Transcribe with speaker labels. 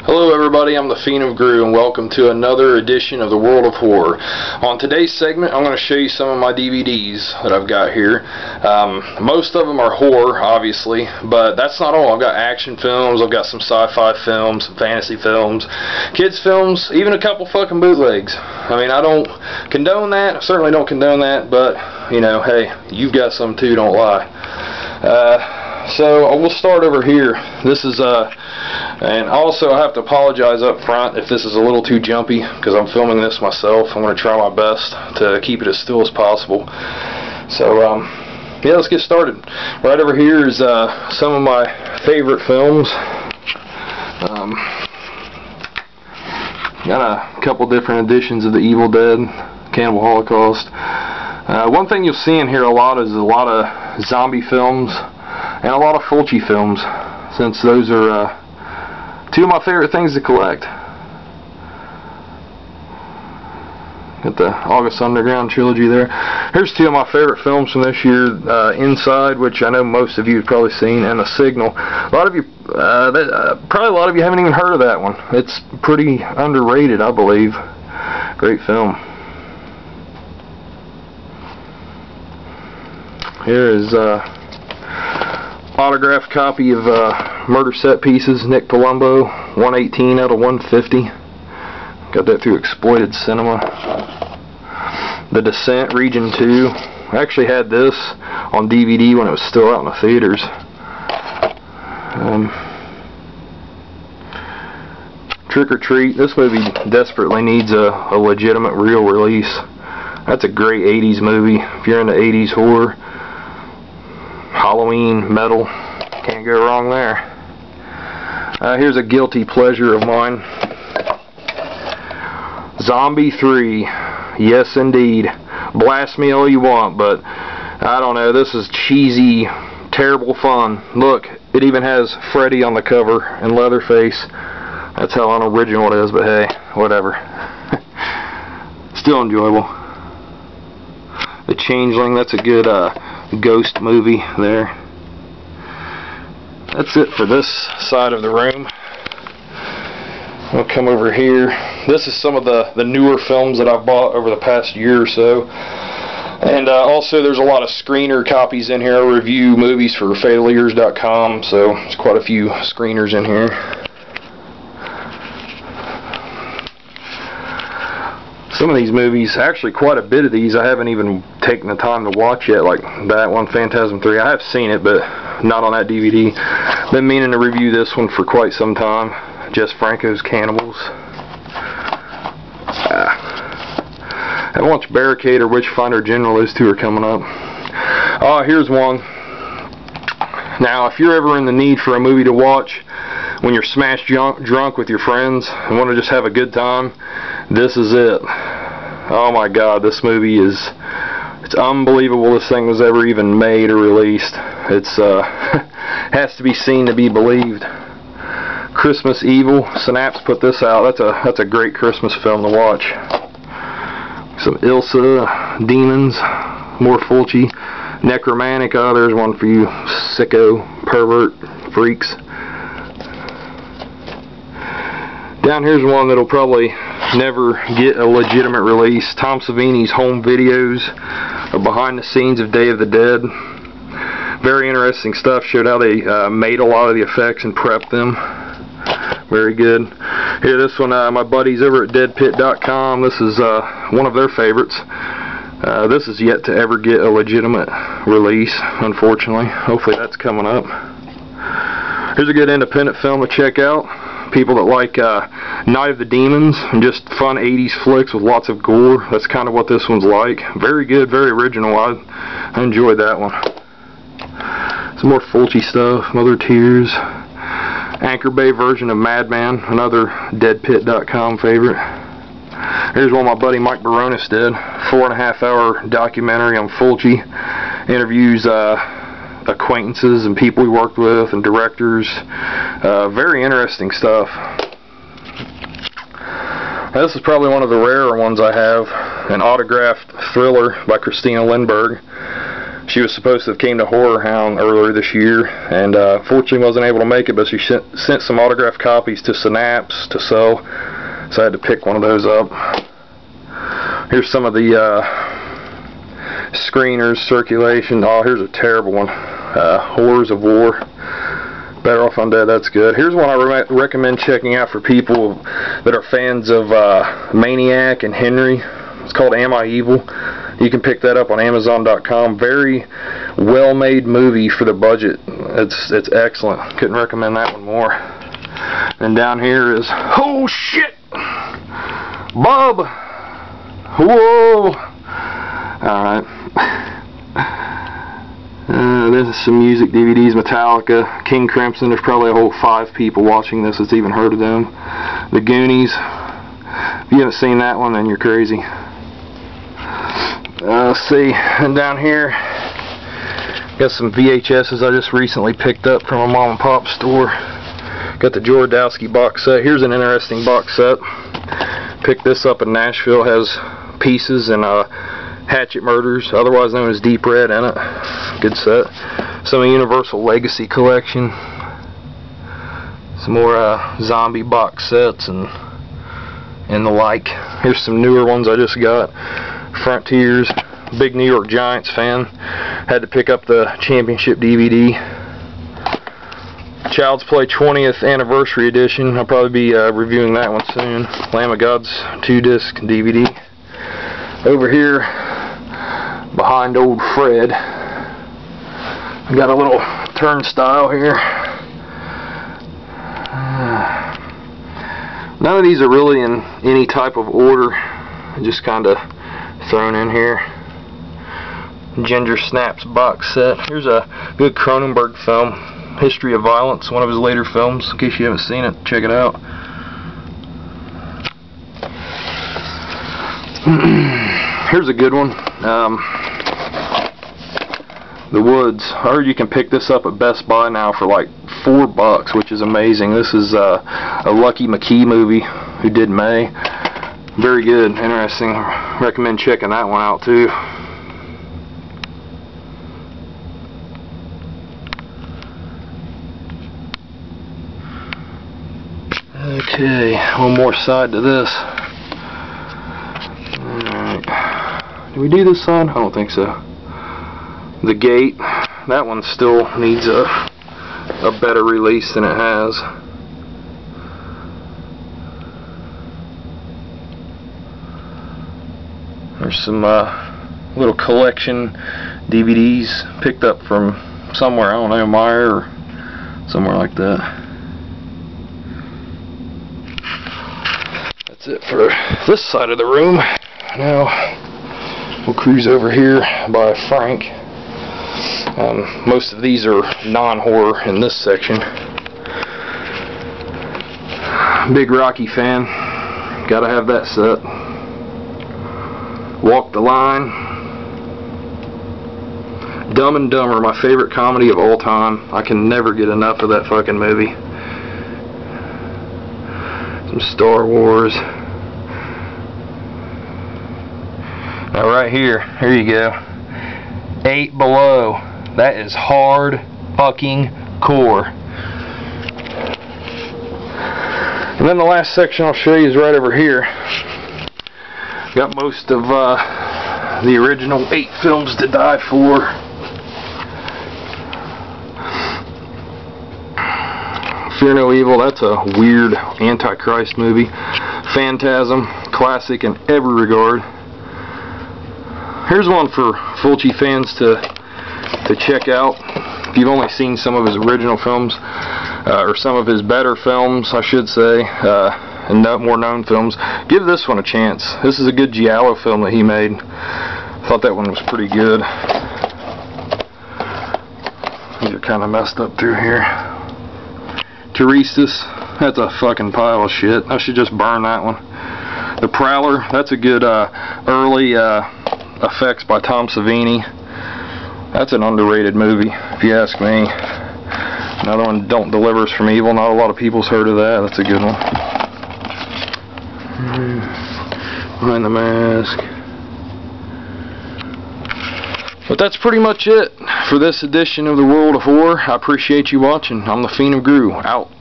Speaker 1: Hello everybody, I'm the Fiend of Grue and welcome to another edition of the World of Horror. On today's segment I'm going to show you some of my DVDs that I've got here. Most of them are horror, obviously, but that's not all. I've got action films, I've got some sci-fi films, some fantasy films, kids films, even a couple fucking bootlegs. I mean, I don't condone that, I certainly don't condone that, but, you know, hey, you've got some too, don't lie. So we'll start over here. This is and also I have to apologize up front if this is a little too jumpy because I'm filming this myself. I'm going to try my best to keep it as still as possible. So yeah, let's get started. Right over here is some of my favorite films. Got a couple different editions of The Evil Dead, Cannibal Holocaust. One thing you'll see in here a lot is a lot of zombie films and a lot of Fulci films, since those are two of my favorite things to collect. Got the August Underground trilogy there. Here's two of my favorite films from this year, Inside, which I know most of you have probably seen, and The Signal. A lot of you, probably a lot of you haven't even heard of that one. It's pretty underrated, I believe. Great film. Here is autographed copy of Murder Set Pieces, Nick Palumbo, 118 out of 150. Got that through Exploited Cinema. The Descent, Region 2. I actually had this on DVD when it was still out in the theaters. Trick or Treat. This movie desperately needs a legitimate, real release. That's a great 80s movie. If you're into 80s horror, Halloween, metal, can't go wrong there. Here's a guilty pleasure of mine. Zombie 3. Yes, indeed. Blast me all you want, but I don't know. This is cheesy, terrible fun. Look, it even has Freddy on the cover and Leatherface. That's how unoriginal it is, but hey, whatever. Still enjoyable. The Changeling, that's a good ghost movie there. That's it for this side of the room. We'll come over here. This is some of the newer films that I've bought over the past year or so. And also there's a lot of screener copies in here. I review movies for fatalears.com, so there's quite a few screeners in here. Some of these movies, actually quite a bit of these, I haven't even taken the time to watch yet, like that one, Phantasm 3. I have seen it, but not on that DVD. Been meaning to review this one for quite some time. Jess Franco's Cannibals. I haven't watched Barricade or Witchfinder General. Those two are coming up. Oh, here's one. Now, if you're ever in the need for a movie to watch when you're smashed drunk with your friends and want to just have a good time, this is it. Oh my god, this movie it's unbelievable this thing was ever even made or released. It's has to be seen to be believed. Christmas Evil, Synapse put this out. That's a great Christmas film to watch. Some Ilsa, Demons, more Fulci. Necromantic, oh, there's one for you sicko, pervert, freaks. Down here's one that'll probably never get a legitimate release. Tom Savini's home videos of behind the scenes of Day of the Dead. Very interesting stuff. Showed how they made a lot of the effects and prepped them. Very good. Here, this one, my buddies over at deadpit.com. This is one of their favorites. This is yet to ever get a legitimate release, unfortunately. Hopefully that's coming up. Here's a good independent film to check out. People that like Night of the Demons and just fun 80s flicks with lots of gore. That's kind of what this one's like. Very good, very original. I enjoyed that one. Some more Fulci stuff, Mother Tears. Anchor Bay version of Madman, another deadpit.com favorite. Here's one my buddy Mike Baronis did. 4.5 hour documentary on Fulci. Interviews acquaintances and people he worked with and directors. Very interesting stuff. Now, this is probably one of the rarer ones I have. An autographed thriller by Christina Lindberg. She was supposed to have came to Horror Hound earlier this year, and fortunately wasn't able to make it, but she sent some autographed copies to Synapse to sell, so I had to pick one of those up. Here's some of the screeners, circulation. Oh, here's a terrible one. Horrors of War. Better Off Undead, that's good. Here's one I recommend checking out for people that are fans of Maniac and Henry. It's called Am I Evil? You can pick that up on Amazon.com. Very well-made movie for the budget. It's excellent. Couldn't recommend that one more. And down here is, oh shit, Bob. Whoa. All right. This is some music DVDs. Metallica, King Crimson. There's probably a whole 5 people watching this that's even heard of them. The Goonies. If you haven't seen that one, then you're crazy. Let's see, and down here got some VHSs I just recently picked up from a mom and pop store. Got the Jordowski box set. Here's an interesting box set. Picked this up in Nashville. Has Pieces and Hatchet Murders, otherwise known as Deep Red, in it. Good set. Some Universal Legacy collection. Some more zombie box sets and the like. Here's some newer ones I just got. Frontiers. Big New York Giants fan. Had to pick up the championship DVD. Child's Play 20th Anniversary Edition. I'll probably be reviewing that one soon. Lamb of God's 2-disc DVD. Over here, behind old Fred, I got a little turnstile here. None of these are really in any type of order. Just kind of thrown in here. Ginger Snaps box set. Here's a good Cronenberg film, History of Violence, one of his later films. In case you haven't seen it, check it out. Here's a good one. The Woods. I heard you can pick this up at Best Buy now for like $4, which is amazing. This is a Lucky McKee movie who did May. Very good, interesting. Recommend checking that one out too. Okay, one more side to this. Alright. Did we do this side? I don't think so. The Gate. That one still needs a better release than it has. There's some little collection DVDs picked up from somewhere, I don't know, Meyer or somewhere like that. That's it for this side of the room. Now we'll cruise over here by Frank. Most of these are non-horror in this section. Big Rocky fan. Gotta have that set. Walk the Line. Dumb and Dumber, my favorite comedy of all time. I can never get enough of that fucking movie. Some Star Wars. Now right here you go. 8 Below. That is hard fucking core. And then the last section I'll show you is right over here. Got most of the original 8 films to die for. Fear No Evil, that's a weird Antichrist movie. Phantasm, classic in every regard. Here's one for Fulci fans to check out. If you've only seen some of his original films, or some of his better films, I should say, and more known films, give this one a chance. This is a good giallo film that he made. Thought that one was pretty good. These are kind of messed up through here. Teresa's, that's a fucking pile of shit. I should just burn that one. The Prowler, that's a good early effects by Tom Savini. That's an underrated movie, if you ask me. Another one, Don't Deliver Us From Evil. Not a lot of people's heard of that. That's a good one. Behind the Mask. But that's pretty much it for this edition of the World of Horror. I appreciate you watching. I'm the Fiend of Grue, out.